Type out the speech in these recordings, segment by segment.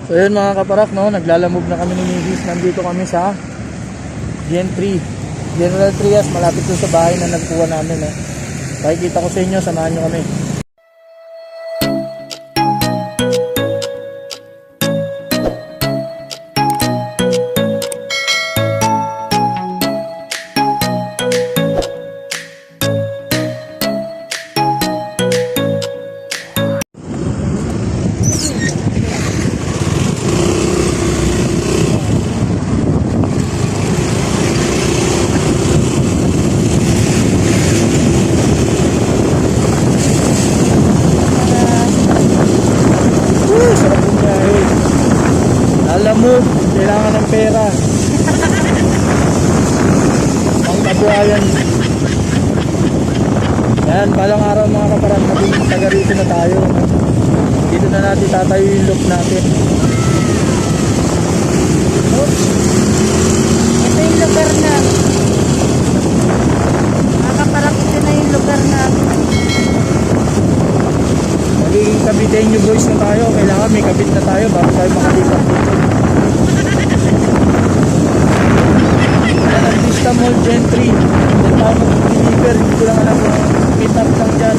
So yun mga kaparak, no, naglalamove na kami ni Mrs. Nandito kami sa Gen 3 General Trias, malapit doon sa bahay na nagkuha namin. Pakikita ko sa inyo, samahan nyo kami. Alam mo, kailangan ng pera. Ang kabuhayan. Yan, balang araw mga kaparat, maging taga rito na tayo. Dito na natin tatayo yung loop natin. Ito yung lugar na. Mga kaparat, ito na yung lugar na. Magiging kabitin nyo boys na tayo. Kailangan may kabit na tayo bago tayo makalipat dito. Yan ang Vista Mall Gen 3. Then tayo mag-deliver. Hindi ko lang alam kung meet up lang dyan.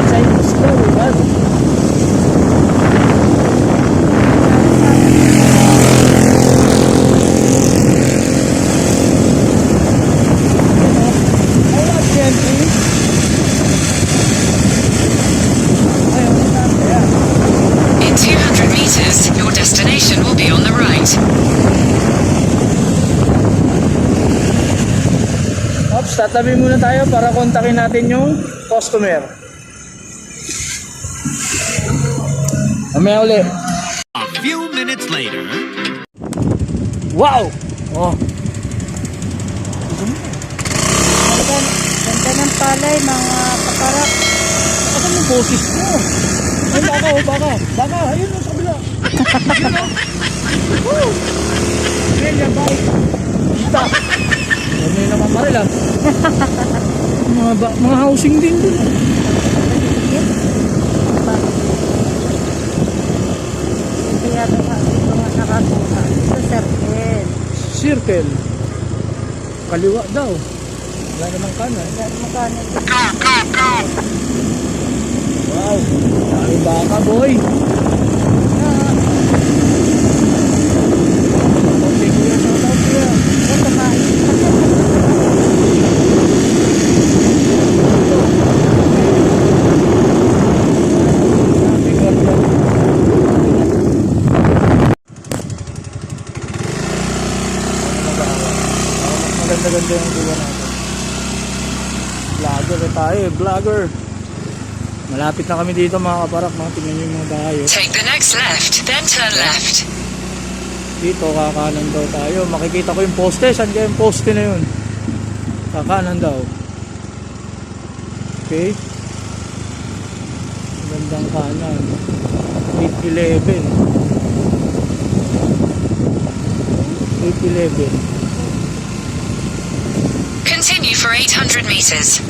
Chinese ko, diba? Ayun, Gen 3. In 200 meters, your destination will be on the right. Ops, tatabi muna tayo para kontakin natin yung customer. Mamaya uli. A few minutes later. Wow! Oh, Ganda ng palay, mga kaparat. asan yung boses mo? Ay, baka, oh, baka. Baka, ayun o, sa kabila. Ayun o. Woo! Ayun, yan, bye. Kita. Ano yun naman maril, ah. Mga housing din dun. Ito yata mga nakakuha. Ito circle. Circle. Kaliwa daw. Wala namang kanan. Yan magkano. Wow. Dami baka, boy. Okay, kuya. Shout out, kuya. Ito ba? Maganda-ganda yung buwan natin. Vlogger na tayo, vlogger. Malapit na kami dito mga kaparak, mga tingnan nyo yung mga bahay. Take the next left, then turn left. Dito kakanan daw tayo. Makikita ko yung poste. Saan kaya yung poste na yun? Kakanan daw. Okay. Gandang kanan. 811. 811. Continue for 800 meters.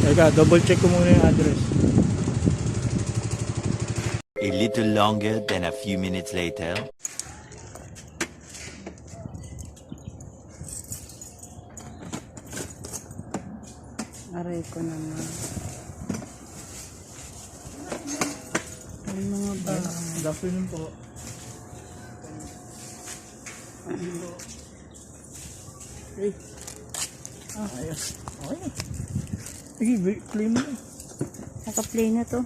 Teka, double check ko muna yung address. A little longer than a few minutes later. Aray ko naman. Ay, mga ba? Good afternoon po. Okay. Ayos. Okay. Sige, clean mo. Naka-play na to.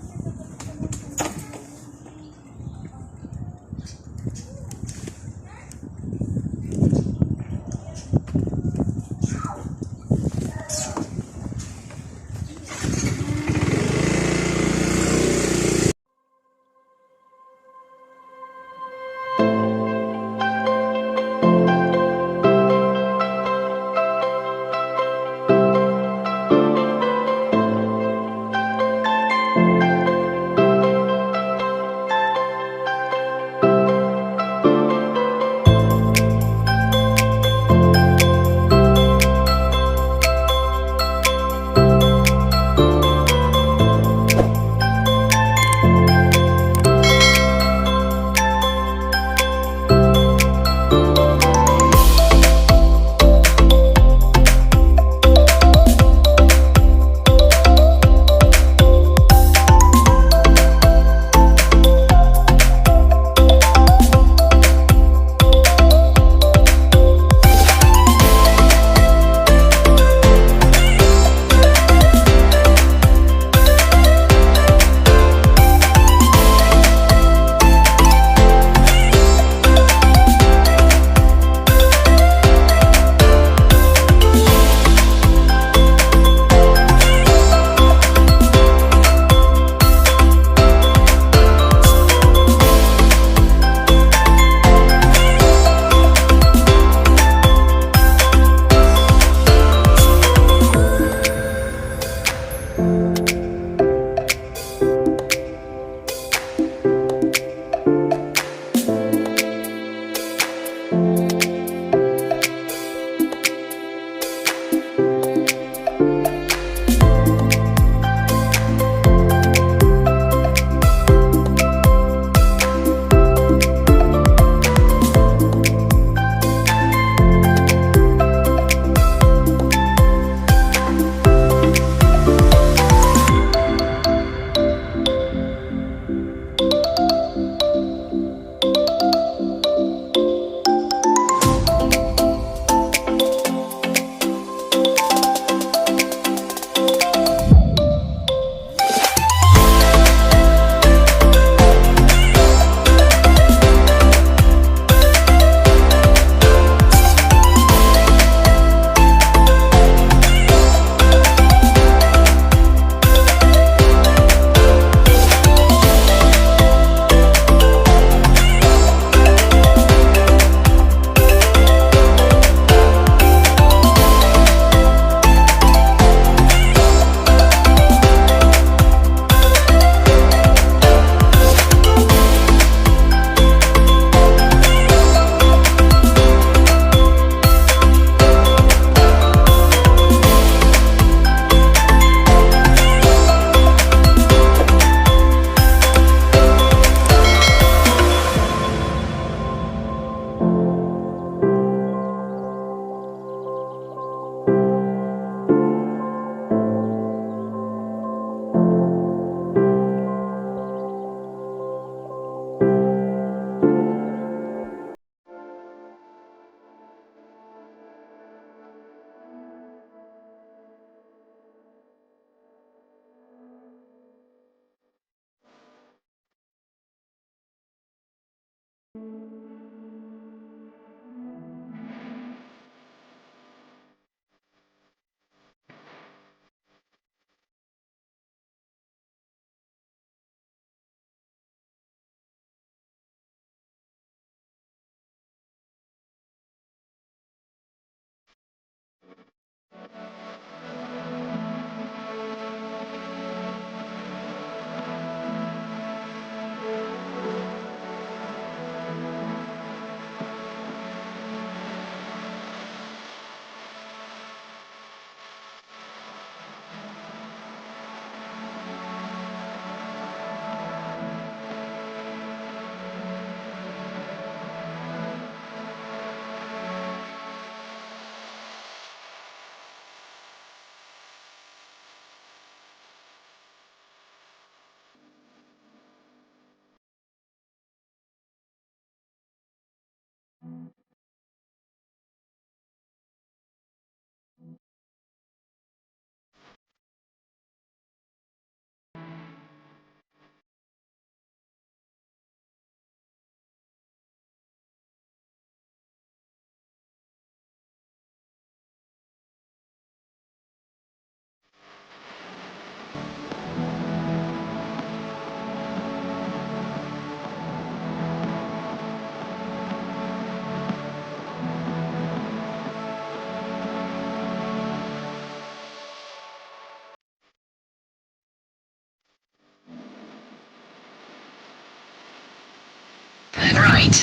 then right.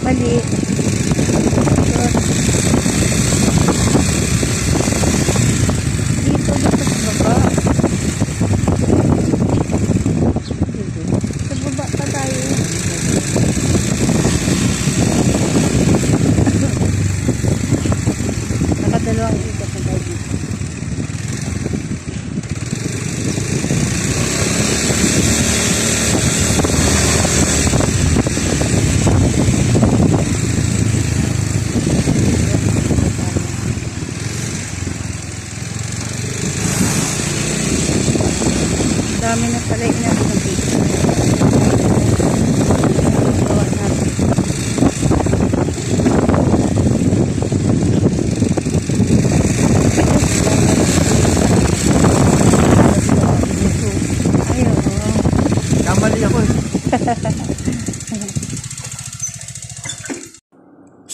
Mali. Dito, dito sa baba. Sa baba pa tayo. Nakadalawang ikot na tayo dito. Dami na pala inabot dito. Gawa natin. Ayaw. Kamali ako eh.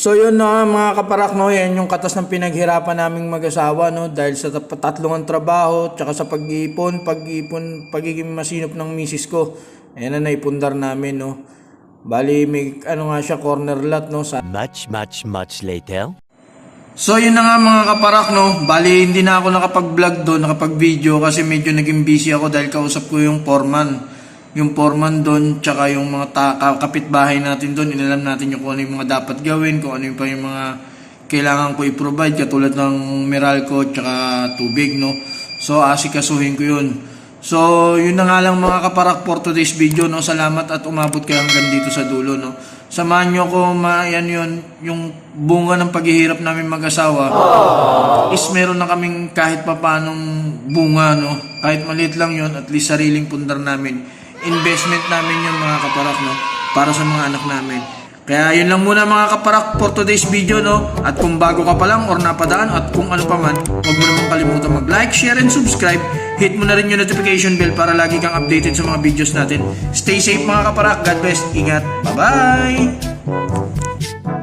So yun na mga kaparak, no, yan yung katas ng pinaghirapan naming mag-asawa, no, dahil sa tatlong ang trabaho, tsaka sa pag-iipon, pagiging masinop ng misis ko. Ayan na naipundar namin, no. Bali may ano nga siya, corner lot, no. Much later. So yun na nga mga kaparak, no. Bali hindi na ako nakapag-vlog doon, nakapag-video kasi medyo naging busy ako dahil kausap ko yung foreman. Yung foreman doon, tsaka yung mga kapitbahay natin doon, inalam natin yung kung ano yung mga dapat gawin, kung ano yung pa yung mga kailangan ko i-provide, katulad ng Meralco, tsaka tubig, no. So asikasuhin ko yun. So yun na nga lang mga kaparak for today's video, no. Salamat at umabot kayo hanggang dito sa dulo, no. Samahan nyo ko, yan yun, yung bunga ng paghihirap namin mag-asawa is meron na kaming kahit papanong bunga, no. Kahit maliit lang yun, at least sariling pundar namin. Investment namin yun mga kaparak, no, para sa mga anak namin. Kaya yun lang muna mga kaparak for today's video, no. At kung bago ka pa lang or napadaan at kung ano pa man, huwag mo naman kalimutan mag-like, share, and subscribe. Hit mo na rin yung notification bell para lagi kang updated sa mga videos natin. Stay safe mga kaparak. God bless. Ingat. Bye-bye!